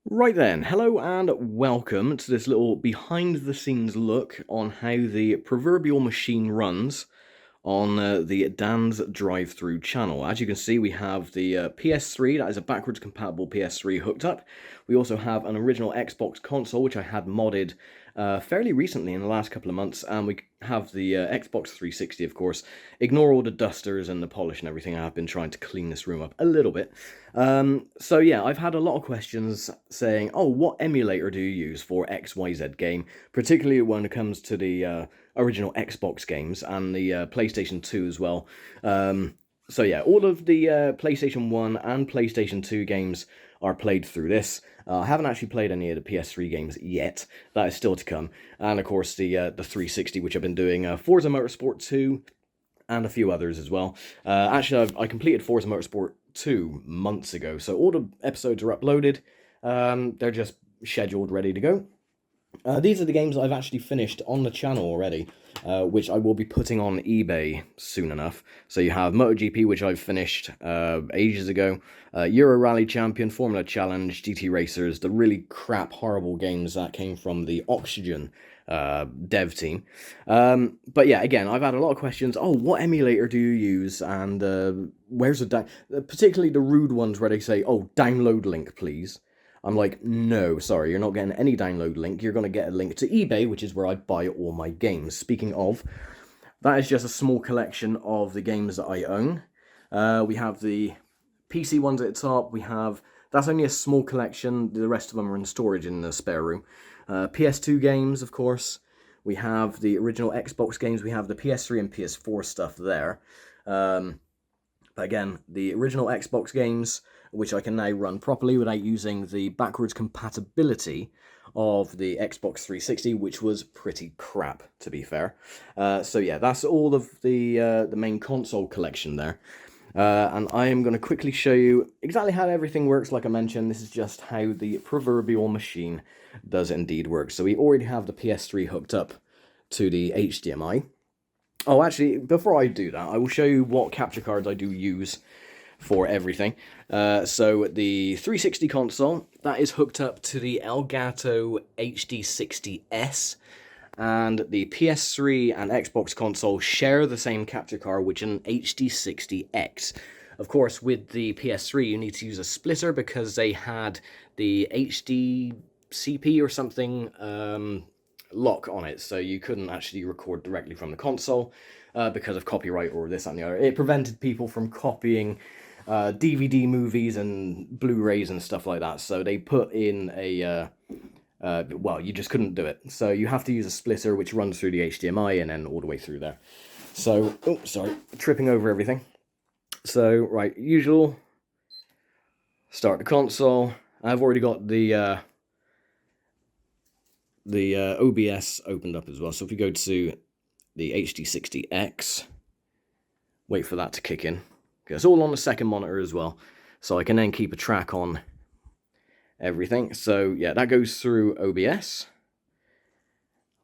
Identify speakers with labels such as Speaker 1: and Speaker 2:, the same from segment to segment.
Speaker 1: Right then, hello and welcome to this little behind the scenes look on how the proverbial machine runs on the Dan's Drive-Thru channel. As you can see, we have the PS3, that is a backwards compatible PS3 hooked up. We also have an original Xbox console, which I had modded fairly recently in the last couple of months, and we have the Xbox 360, of course. Ignore all the dusters and the polish and everything. I've been trying to clean this room up a little bit. So yeah, I've had a lot of questions saying, oh, what emulator do you use for XYZ game, particularly when it comes to the original Xbox games and the PlayStation 2 as well. So yeah, all of the PlayStation 1 and PlayStation 2 games are played through this. I haven't actually played any of the PS3 games yet. That is still to come. And of course the 360, which I've been doing Forza Motorsport 2 and a few others as well. Actually, I completed Forza Motorsport 2 months ago, so all the episodes are uploaded. They're just scheduled, ready to go. These are the games I've actually finished on the channel already, which I will be putting on eBay soon enough. So you have MotoGP, which I've finished ages ago, Euro Rally Champion, Formula Challenge, GT Racers, the really crap, horrible games that came from the Oxygen dev team. But yeah, again, I've had a lot of questions. Oh, what emulator do you use? And where's the particularly the rude ones where they say, oh, download link, please. I'm like, no, sorry, you're not getting any download link. You're going to get a link to eBay, which is where I buy all my games. Speaking of, that is just a small collection of the games that I own. We have the PC ones at the top. That's only a small collection. The rest of them are in storage in the spare room. PS2 games, of course. We have the original Xbox games. We have the PS3 and PS4 stuff there. But again, the original Xbox games, which I can now run properly without using the backwards compatibility of the Xbox 360, which was pretty crap, to be fair. So yeah, that's all of the main console collection there. And I am going to quickly show you exactly how everything works. Like I mentioned, this is just how the proverbial machine does indeed work. So we already have the PS3 hooked up to the HDMI. Oh, actually, before I do that, I will show you what capture cards I do use for everything. So the 360 console, that is hooked up to the Elgato HD60S, and the PS3 and Xbox console share the same capture card, which is an HD60X. Of course, with the PS3, you need to use a splitter because they had the HDCP or something lock on it, so you couldn't actually record directly from the console because of copyright or this and the other. It prevented people from copying DVD movies and Blu-rays and stuff like that, so they put in a well, you just couldn't do it, so you have to use a splitter which runs through the HDMI and then all the way through there. So, oh, sorry, tripping over everything. So, right, usual, start the console. I've already got the OBS opened up as well. So if we go to the HD60X, wait for that to kick in. Okay, it's all on the second monitor as well, so I can then keep a track on everything. So yeah, that goes through OBS,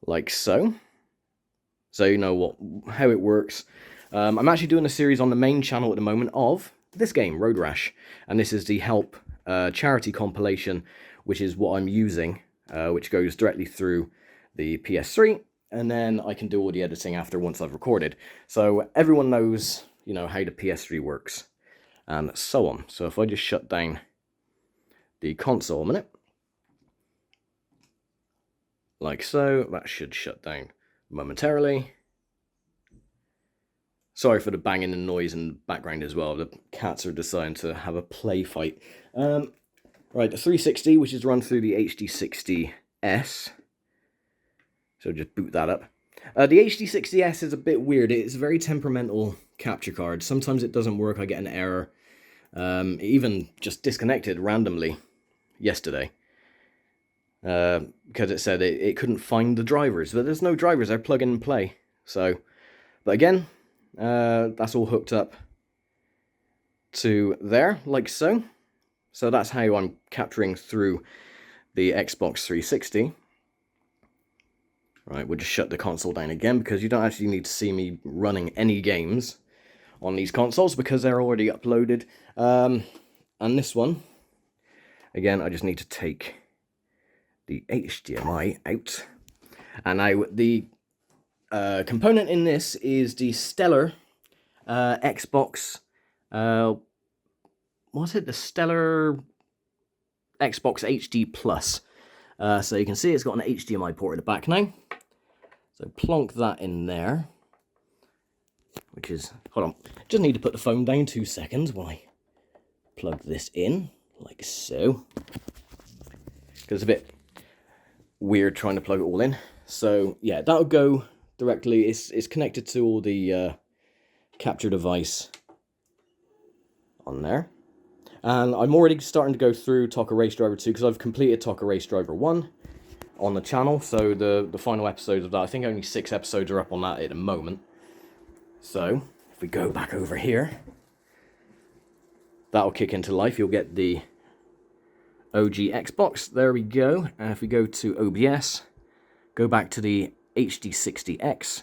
Speaker 1: like so. So you know how it works. I'm actually doing a series on the main channel at the moment of this game, Road Rash, and this is the Help charity compilation, which is what I'm using. Which goes directly through the PS3, and then I can do all the editing after once I've recorded. So everyone knows, you know, how the PS3 works, and so on. So if I just shut down the console a minute, like so, that should shut down momentarily. Sorry for the banging and noise in the background as well. The cats are deciding to have a play fight. Right, the 360, which is run through the HD60S. So just boot that up. The HD60S is a bit weird. It's a very temperamental capture card. Sometimes it doesn't work. I get an error. It even just disconnected randomly yesterday. Because it said it couldn't find the drivers. But there's no drivers. They're plug and play. So, but again, that's all hooked up to there, like so. So that's how I'm capturing through the Xbox 360. Right, we'll just shut the console down again because you don't actually need to see me running any games on these consoles because they're already uploaded. And this one, Again, I just need to take the HDMI out. And now the component in this is the Stellar Xbox, what's it? The Stellar Xbox HD Plus. So you can see it's got an HDMI port at the back now. So plonk that in there, which is, hold on, just need to put the phone down 2 seconds while I plug this in, like so. Because it's a bit weird trying to plug it all in. So yeah, that'll go directly, it's connected to all the capture device on there. And I'm already starting to go through TOCA Race Driver 2 because I've completed TOCA Race Driver 1 on the channel. So the final episodes of that, I think only 6 episodes are up on that at the moment. So if we go back over here, that'll kick into life. You'll get the OG Xbox. There we go. And if we go to OBS, go back to the HD60X.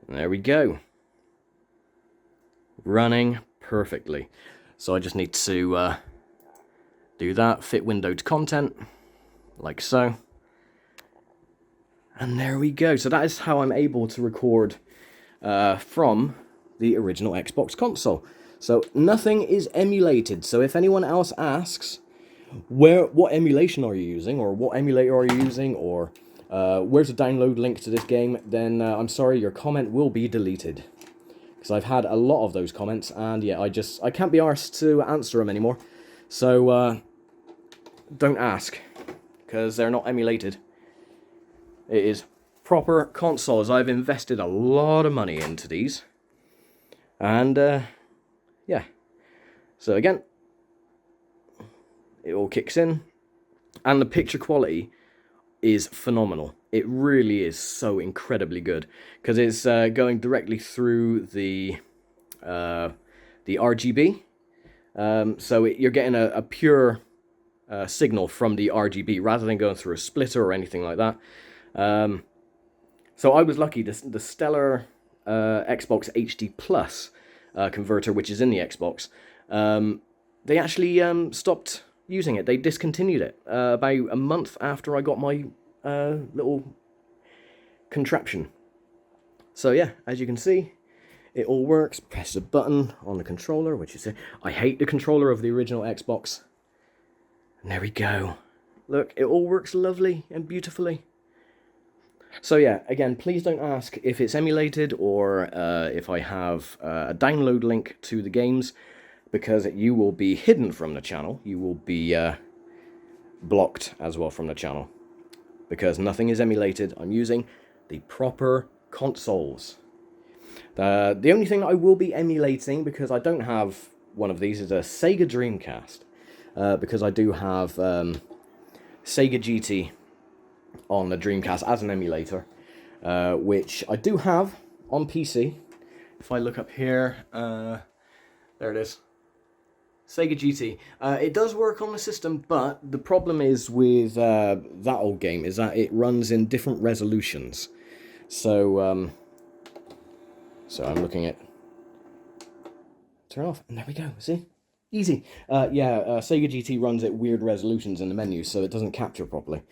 Speaker 1: There we go. Running perfectly. So I just need to do that, fit windowed content, like so. And there we go. So that is how I'm able to record from the original Xbox console. So nothing is emulated. So if anyone else asks, what emulation are you using, or what emulator are you using, or where's the download link to this game, then I'm sorry, your comment will be deleted. Because I've had a lot of those comments, and yeah, I can't be arsed to answer them anymore. So don't ask, because they're not emulated. It is proper consoles. I've invested a lot of money into these. And yeah. So again, it all kicks in. And the picture quality is phenomenal. It really is so incredibly good. Because it's going directly through the RGB. So you're getting a pure signal from the RGB rather than going through a splitter or anything like that. So I was lucky. The Stellar Xbox HD Plus converter, which is in the Xbox, they actually stopped using it. They discontinued it about a month after I got my little contraption. So yeah, as you can see, it all works. Press a button on the controller, which is I hate the controller of the original Xbox. And there we go. Look, it all works lovely and beautifully. So yeah, again, please don't ask if it's emulated or if I have a download link to the games, because you will be hidden from the channel. You will be blocked as well from the channel, because nothing is emulated. I'm using the proper consoles. The only thing I will be emulating, because I don't have one of these, is a Sega Dreamcast, because I do have Sega GT on the Dreamcast as an emulator, which I do have on PC. If I look up here, there it is. Sega GT. It does work on the system, but the problem is with that old game is that it runs in different resolutions. So, so I'm looking at... Turn off, and there we go, see? Easy. Yeah, Sega GT runs at weird resolutions in the menu, so it doesn't capture properly.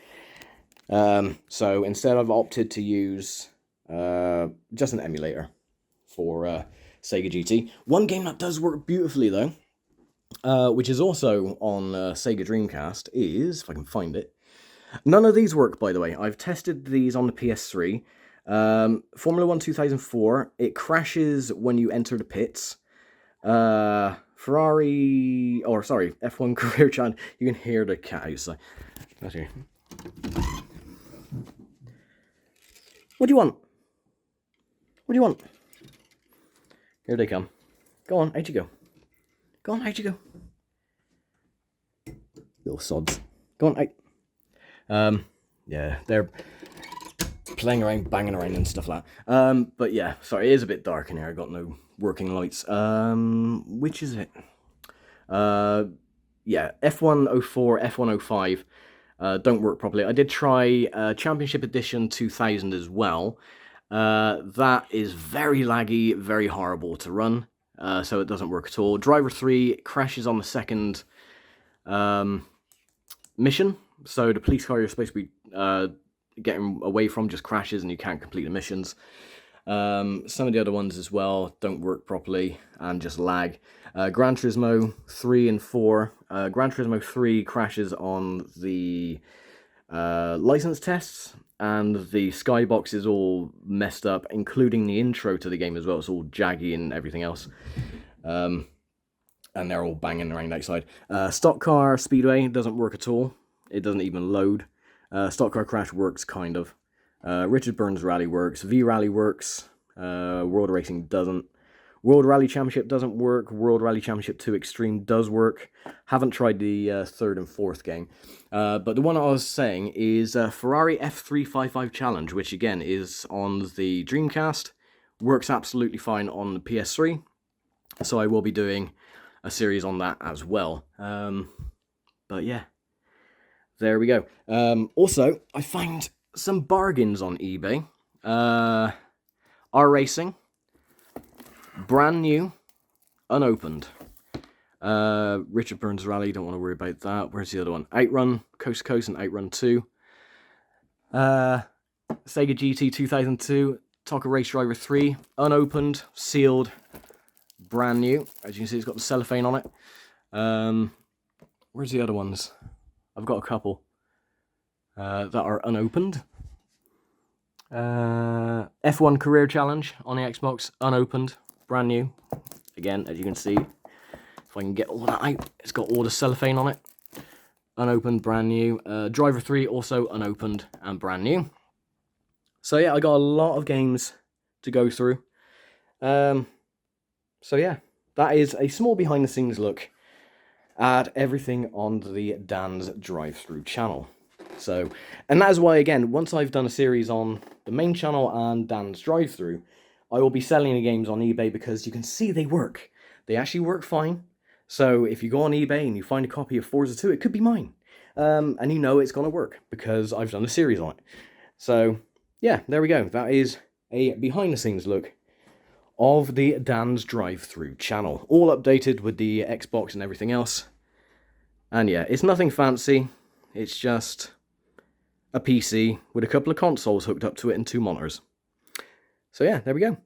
Speaker 1: So instead I've opted to use just an emulator for Sega GT. One game that does work beautifully though, which is also on Sega Dreamcast, is, if I can find it. None of these work, by the way. I've tested these on the PS3. Formula 1 2004, it crashes when you enter the pits. Ferrari, or sorry, F1 Career Challenge, you can hear the cat outside. Okay. What do you want? What do you want? Here they come. Go on, out you go. Go on, out you go. Little sods. Go on, out. Yeah, they're playing around, banging around and stuff like that. But yeah, sorry, it is a bit dark in here. I got no working lights. Which is it? Yeah, F104, F105 don't work properly. I did try Championship Edition 2000 as well. That is very laggy, very horrible to run. so it doesn't work at all. Drivethru crashes on the second mission, so the police car you're supposed to be getting away from just crashes and you can't complete the missions. Some of the other ones as well don't work properly and just lag. Gran Turismo 3 and 4. Gran Turismo 3 crashes on the license tests, and the skybox is all messed up, including the intro to the game as well. It's all jaggy and everything else. And they're all banging around outside. Stock Car Speedway doesn't work at all. It doesn't even load. Stock Car Crash works, kind of. Richard Burns Rally works. V-Rally works. World Racing doesn't. World Rally Championship doesn't work. World Rally Championship 2 Extreme does work. Haven't tried the third and fourth game. But the one I was saying is Ferrari F355 Challenge, which again is on the Dreamcast. Works absolutely fine on the PS3. So I will be doing a series on that as well. But yeah, there we go. Also, I find some bargains on eBay. R-Racing. Brand new, unopened. Richard Burns Rally, don't want to worry about that. Where's the other one? Outrun, Coast to Coast and Outrun 2. Sega GT 2002, Tonka Race Driver 3, unopened, sealed, brand new. As you can see, it's got the cellophane on it. Where's the other ones? I've got a couple that are unopened. F1 Career Challenge on the Xbox, unopened. Brand new. Again, as you can see, if I can get all that out, it's got all the cellophane on it. Unopened, brand new. Drivethru also unopened and brand new. So yeah, I got a lot of games to go through. So yeah, that is a small behind the scenes look at everything on the Dan's Drivethru channel. So, and that is why, again, once I've done a series on the main channel and Dan's Drivethru, I will be selling the games on eBay because you can see they work. They actually work fine. So if you go on eBay and you find a copy of Forza 2, it could be mine. And you know it's going to work because I've done a series on it. So yeah, there we go. That is a behind the scenes look of the Dan's Drivethru channel. All updated with the Xbox and everything else. And yeah, it's nothing fancy. It's just a PC with a couple of consoles hooked up to it and 2 monitors. So yeah, there we go.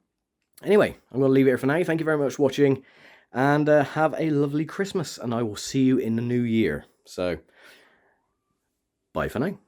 Speaker 1: Anyway, I'm going to leave it here for now. Thank you very much for watching, and have a lovely Christmas, and I will see you in the new year. So, bye for now.